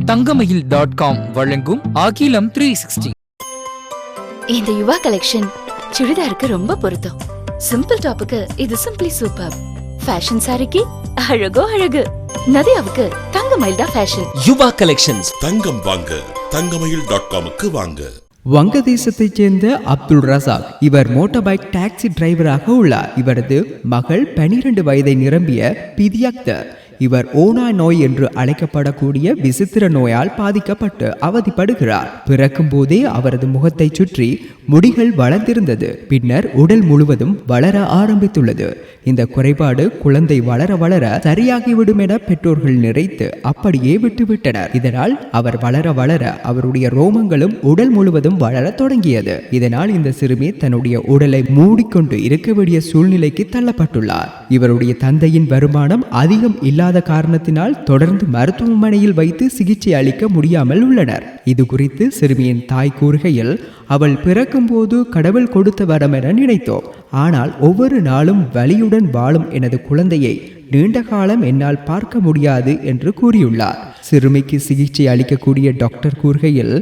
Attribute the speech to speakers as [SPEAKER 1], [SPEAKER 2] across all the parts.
[SPEAKER 1] தங்கமயில்.com வழங்கும் அகிலம் 360.
[SPEAKER 2] இந்த யுவா கலெக்ஷன் சுடிதாருக்கு ரொம்ப பொருத்தம். சிம்பிள் டாப்புக்கு இது சிம்பிளி சூப்பர். ஃபேஷன் சாரிக்கு அழகோ அழகு. நதியாவுக்கு தங்கமயில் தான் ஃபேஷன்.
[SPEAKER 3] யுவா கலெக்ஷன்ஸ்.
[SPEAKER 4] தங்கம் வாங்க தங்கமயில்.com-க்கு வாங்க.
[SPEAKER 5] வங்கதேசத்தைச் சேர்ந்த அப்துல் ரசாக் இவர் மோட்டார் பைக் டாக்ஸி டிரைவராக உள்ளார். இவரது மகள் 12 வயதை நிரம்பிய பிதியக்தர். இவர் ஓனாய் நோய் என்று அழைக்கப்படக்கூடிய விசித்திர நோயால் பாதிக்கப்பட்டு அவதிப்படுகிறார். பிறக்கும் போதே அவரது முகத்தை சுற்றி முடிகள் வளர்ந்திருந்தது. பின்னர் உடல் முழுவதும் வளர ஆரம்பித்துள்ளது. இந்த குறைபாடு குழந்தை வளர வளர சரியாகிவிடும் என பெற்றோர்கள் நிறைத்து அப்படியே விட்டுவிட்டனர். இதனால் அவர் வளர வளர அவருடைய ரோமங்களும் உடல் முழுவதும் வளர தொடங்கியது. இதனால் இந்த சிறுமி தன்னுடைய உடலை மூடிக்கொண்டு இருக்க வேண்டிய சூழ்நிலைக்கு தள்ளப்பட்டுள்ளார். இவருடைய தந்தையின் வருமானம் அதிகம் இல்லாத காரணத்தினால் தொடர்ந்து மருத்துவமனையில் வைத்து சிகிச்சை அளிக்க முடியாமல் உள்ளனர். இது குறித்து சிறுமியின் தாய் கூறுகையில், அவள் பிறக்கும் போது கடவுள் கொடுத்த வரம் என நினைத்தோம். ஆனால் ஒவ்வொரு நாளும் வலியுடன் வாழும் எனது குழந்தையை நீண்ட காலம் என்னால் பார்க்க முடியாது என்று கூறியுள்ளார். சிறுமிக்கு சிகிச்சை அளிக்கக்கூடிய டாக்டர் கூறுகையில்,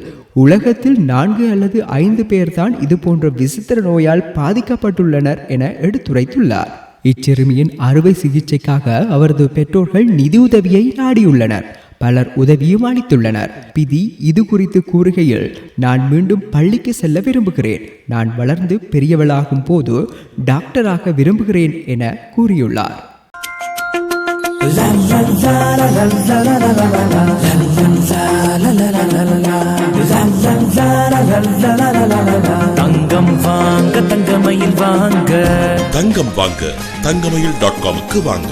[SPEAKER 5] உலகத்தில் 4 அல்லது 5 பேர்தான் இது போன்ற விசித்திர நோயால் பாதிக்கப்பட்டுள்ளனர் என எடுத்துரைத்துள்ளார். இச்சிறுமியின் அறுவை சிகிச்சைக்காக அவரது பெற்றோர்கள் நிதியுதவியை நாடியுள்ளனர். பலர் உதவியும் அளித்துள்ளனர். பிதி இது குறித்து கூறுகையில், நான் மீண்டும் பள்ளிக்கு செல்ல விரும்புகிறேன். நான் வளர்ந்து பெரியவளாகும் போது டாக்டராக விரும்புகிறேன் என கூறியுள்ளார்.
[SPEAKER 3] தங்கம் வாங்க தங்கமயில் வாங்க.
[SPEAKER 4] தங்கம் வாங்க தங்கமயில்.com-க்கு வாங்க.